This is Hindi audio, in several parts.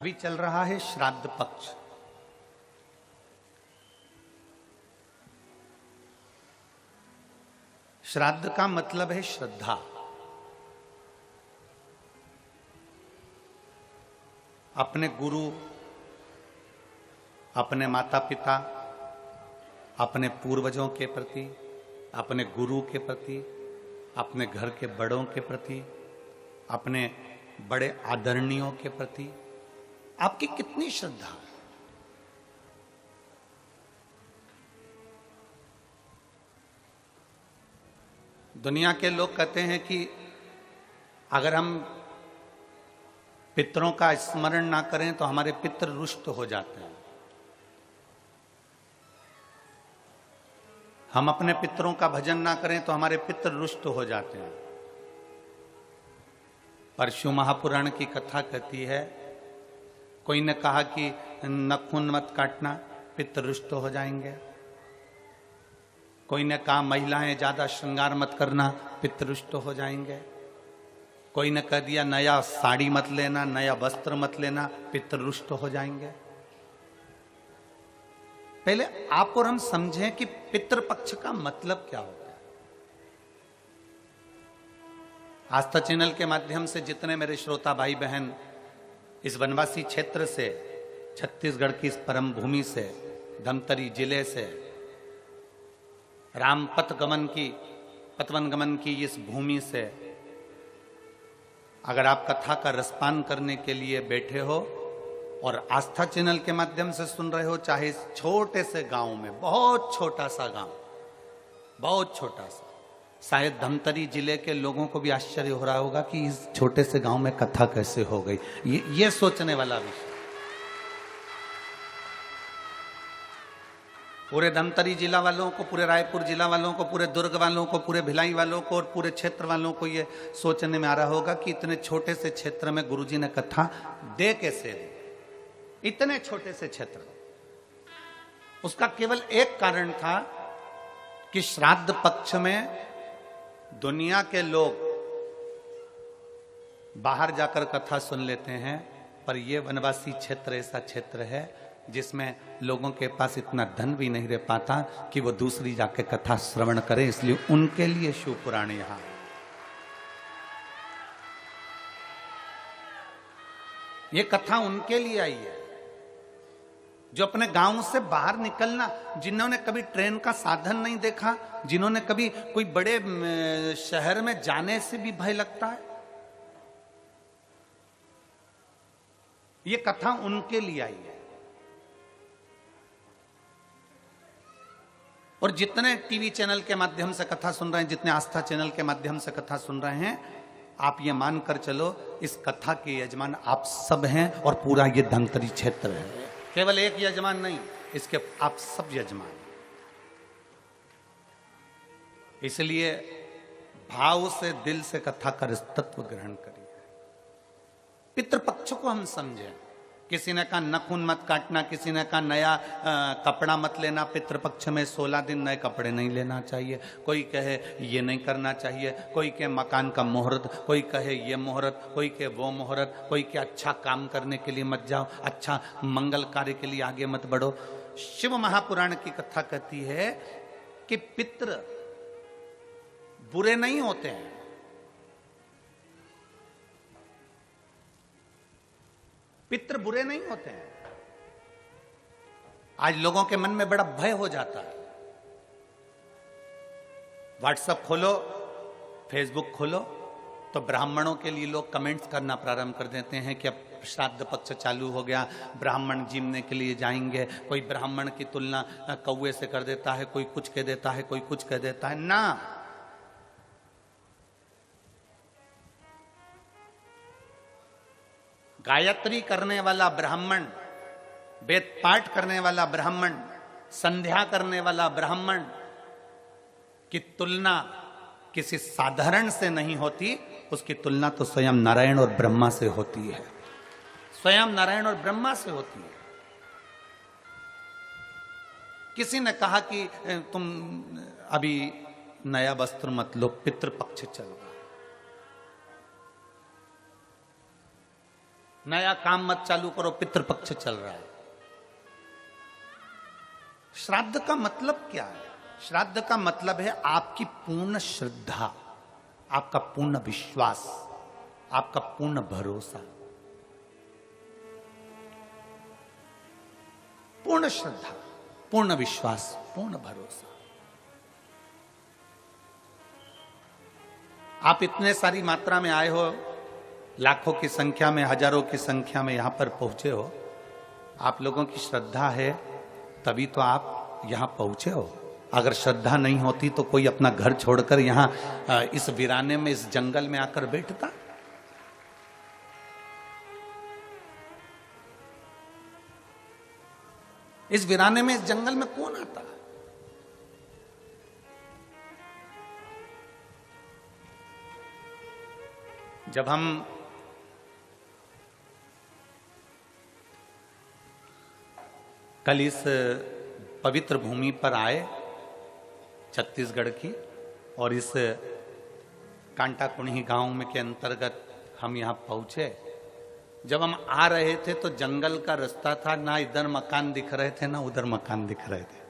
अभी चल रहा है श्राद्ध पक्ष। श्राद्ध का मतलब है श्रद्धा। अपने गुरु, अपने माता पिता, अपने पूर्वजों के प्रति, अपने गुरु के प्रति, अपने घर के बड़ों के प्रति, अपने बड़े आदरणीयों के प्रति आपकी कितनी श्रद्धा है। दुनिया के लोग कहते हैं कि अगर हम पितरों का स्मरण ना करें तो हमारे पितर रुष्ट हो जाते हैं। हम अपने पितरों का भजन ना करें तो हमारे पितर रुष्ट हो जाते हैं। परशु महापुराण की कथा कहती है, कोई ने कहा कि नखून मत काटना, पितर रुष्ट हो जाएंगे। कोई ने कहा महिलाएं ज्यादा श्रृंगार मत करना, पितर रुष्ट हो जाएंगे। कोई ने कह दिया नया साड़ी मत लेना, नया वस्त्र मत लेना, पितर रुष्ट हो जाएंगे। पहले आप और हम समझें कि पितृपक्ष का मतलब क्या होता है। आस्था चैनल के माध्यम से जितने मेरे श्रोता भाई बहन इस वनवासी क्षेत्र से, छत्तीसगढ़ की इस परम भूमि से, धमतरी जिले से, राम पतवन गमन की इस भूमि से अगर आप कथा का रसपान करने के लिए बैठे हो और आस्था चैनल के माध्यम से सुन रहे हो, चाहे इस छोटे से गांव में, बहुत छोटा सा गांव, बहुत छोटा सा, शायद धमतरी जिले के लोगों को भी आश्चर्य हो रहा होगा कि इस छोटे से गांव में कथा कैसे हो गई। ये सोचने वाला विषय। पूरे धमतरी जिला वालों को, पूरे रायपुर जिला वालों को, पूरे दुर्ग वालों को, पूरे भिलाई वालों को और पूरे क्षेत्र वालों को ये सोचने में आ रहा होगा कि इतने छोटे से क्षेत्र में गुरुजी ने कथा दे कैसे दी। इतने छोटे से क्षेत्र, उसका केवल एक कारण था कि श्राद्ध पक्ष में दुनिया के लोग बाहर जाकर कथा सुन लेते हैं, पर यह वनवासी क्षेत्र ऐसा क्षेत्र है जिसमें लोगों के पास इतना धन भी नहीं रह पाता कि वो दूसरी जाके कथा श्रवण करें, इसलिए उनके लिए शिव पुराण यहां। ये कथा उनके लिए आई है जो अपने गांव से बाहर निकलना, जिन्होंने कभी ट्रेन का साधन नहीं देखा, जिन्होंने कभी कोई बड़े शहर में जाने से भी भय लगता है, ये कथा उनके लिए आई है। और जितने टीवी चैनल के माध्यम से कथा सुन रहे हैं, जितने आस्था चैनल के माध्यम से कथा सुन रहे हैं, आप ये मानकर चलो इस कथा के यजमान आप सब हैं और पूरा ये धमतरी क्षेत्र है। केवल एक यजमान नहीं, इसके आप सब यजमान। इसलिए भाव से, दिल से कथा का तत्व ग्रहण करिए। पितृपक्ष को हम समझें। किसी ने कहा नखून मत काटना, किसी ने कहा नया कपड़ा मत लेना, पितृपक्ष में 16 दिन नए कपड़े नहीं लेना चाहिए। कोई कहे ये नहीं करना चाहिए, कोई कहे मकान का मुहूर्त, कोई कहे ये मुहूर्त, कोई कहे वो मुहूर्त, कोई कहे अच्छा काम करने के लिए मत जाओ, अच्छा मंगल कार्य के लिए आगे मत बढ़ो। शिव महापुराण की कथा कहती है कि पितृ बुरे नहीं होते हैं। पितृ बुरे नहीं होते हैं। आज लोगों के मन में बड़ा भय हो जाता है। व्हाट्सएप खोलो, फेसबुक खोलो तो ब्राह्मणों के लिए लोग कमेंट्स करना प्रारंभ कर देते हैं कि अब श्राद्ध पक्ष चालू हो गया, ब्राह्मण जीमने के लिए जाएंगे। कोई ब्राह्मण की तुलना कौवे से कर देता है, कोई कुछ कह देता है, कोई कुछ कह देता है। ना, गायत्री करने वाला ब्राह्मण, वेद पाठ करने वाला ब्राह्मण, संध्या करने वाला ब्राह्मण की तुलना किसी साधारण से नहीं होती, उसकी तुलना तो स्वयं नारायण और ब्रह्मा से होती है। स्वयं नारायण और ब्रह्मा से होती है। किसी ने कहा कि तुम अभी नया वस्त्र मत लो, पितृपक्ष चल रहा। नया काम मत चालू करो, पितृपक्ष चल रहा है। श्राद्ध का मतलब क्या है? श्राद्ध का मतलब है आपकी पूर्ण श्रद्धा, आपका पूर्ण विश्वास, आपका पूर्ण भरोसा। पूर्ण श्रद्धा, पूर्ण विश्वास, पूर्ण भरोसा। आप इतने सारी मात्रा में आए हो, लाखों की संख्या में, हजारों की संख्या में यहां पर पहुंचे हो। आप लोगों की श्रद्धा है तभी तो आप यहां पहुंचे हो। अगर श्रद्धा नहीं होती तो कोई अपना घर छोड़कर यहां इस वीराने में, इस जंगल में आकर बैठता? इस वीराने में, इस जंगल में कौन आता? जब हम कल इस पवित्र भूमि पर आए छत्तीसगढ़ की, और इस कांटाकुणी गांव में के अंतर्गत हम यहां पहुंचे। जब हम आ रहे थे तो जंगल का रास्ता था, ना इधर मकान दिख रहे थे ना उधर मकान दिख रहे थे।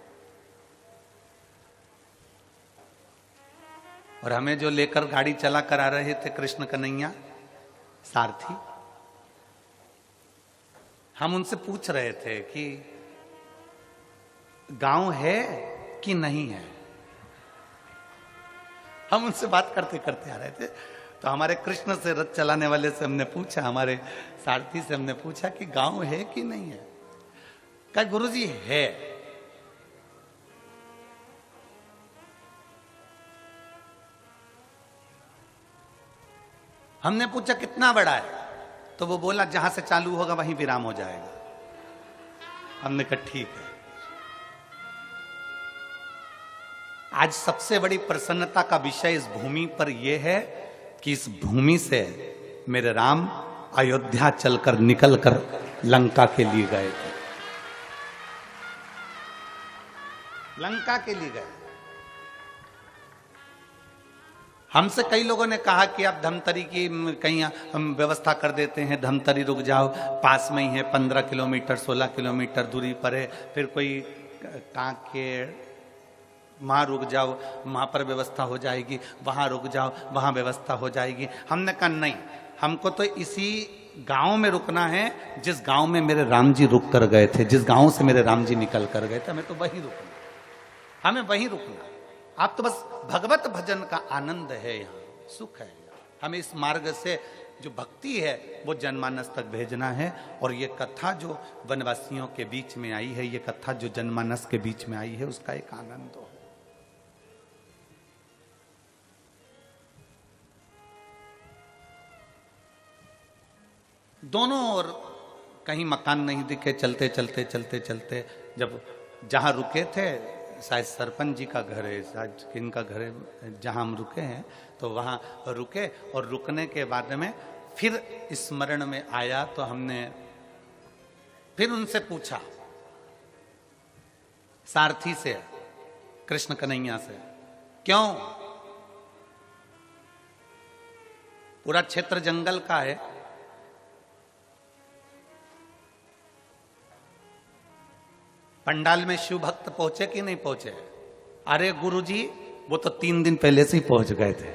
और हमें जो लेकर गाड़ी चला कर आ रहे थे कृष्ण कन्हैया सारथी, हम उनसे पूछ रहे थे कि गांव है कि नहीं है। हम उनसे बात करते करते आ रहे थे तो हमारे कृष्ण से रथ चलाने वाले से हमने पूछा, हमारे सारथी से हमने पूछा कि गांव है कि नहीं है। कहा गुरुजी है। हमने पूछा कितना बड़ा है, तो वो बोला जहां से चालू होगा वहीं विराम हो जाएगा। हमने कहा ठीक है। आज सबसे बड़ी प्रसन्नता का विषय इस भूमि पर यह है कि इस भूमि से मेरे राम अयोध्या चलकर निकलकर लंका के लिए गए थे। लंका के लिए गए। हमसे कई लोगों ने कहा कि आप धमतरी की कहीं हम व्यवस्था कर देते हैं, धमतरी रुक जाओ, पास में ही है, 15 किलोमीटर 16 किलोमीटर दूरी पर है। फिर कोई कांकेर, वहां रुक जाओ, वहां पर व्यवस्था हो जाएगी, वहां रुक जाओ, वहां व्यवस्था हो जाएगी। हमने कहा नहीं, हमको तो इसी गांव में रुकना है जिस गांव में मेरे राम जी रुक कर गए थे, जिस गांव से मेरे राम जी निकल कर गए थे, हमें तो वहीं रुकना, हमें वहीं रुकना। आप तो बस भगवत भजन का आनंद है, यहाँ सुख है। हमें इस मार्ग से जो भक्ति है वो जनमानस तक भेजना है। और ये कथा जो वनवासियों के बीच में आई है, ये कथा जो जनमानस के बीच में आई है, उसका एक आनंद हो। दोनों ओर कहीं मकान नहीं दिखे। चलते चलते चलते चलते जब जहां रुके थे, शायद सरपंच जी का घर है, शायद किनका घर है, जहां हम रुके हैं, तो वहां रुके। और रुकने के बाद में फिर स्मरण में आया तो हमने फिर उनसे पूछा, सारथी से, कृष्ण कन्हैया से, क्यों पूरा क्षेत्र जंगल का है, पंडाल में शिव भक्त पहुंचे कि नहीं पहुंचे? अरे गुरुजी वो तो 3 दिन पहले से ही पहुंच गए थे,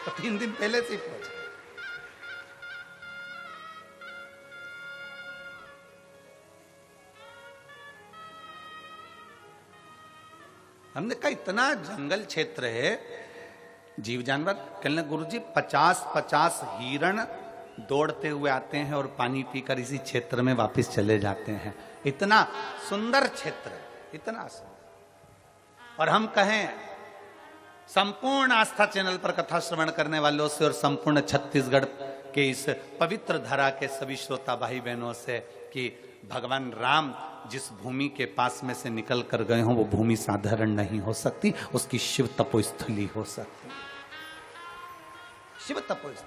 तो 3 दिन पहले से ही पहुंच गए। हमने कहा इतना जंगल क्षेत्र है, जीव जानवर। कहने गुरुजी 50-50 हिरण दौड़ते हुए आते हैं और पानी पीकर इसी क्षेत्र में वापस चले जाते हैं। इतना सुंदर क्षेत्र, इतना सुंदर। और हम कहें संपूर्ण आस्था चैनल पर कथा श्रवण करने वालों से और संपूर्ण छत्तीसगढ़ के इस पवित्र धरा के सभी श्रोता भाई बहनों से कि भगवान राम जिस भूमि के पास में से निकल कर गए हों, वो भूमि साधारण नहीं हो सकती, उसकी शिव तपोस्थली हो सकती, शिव तपोस्थली।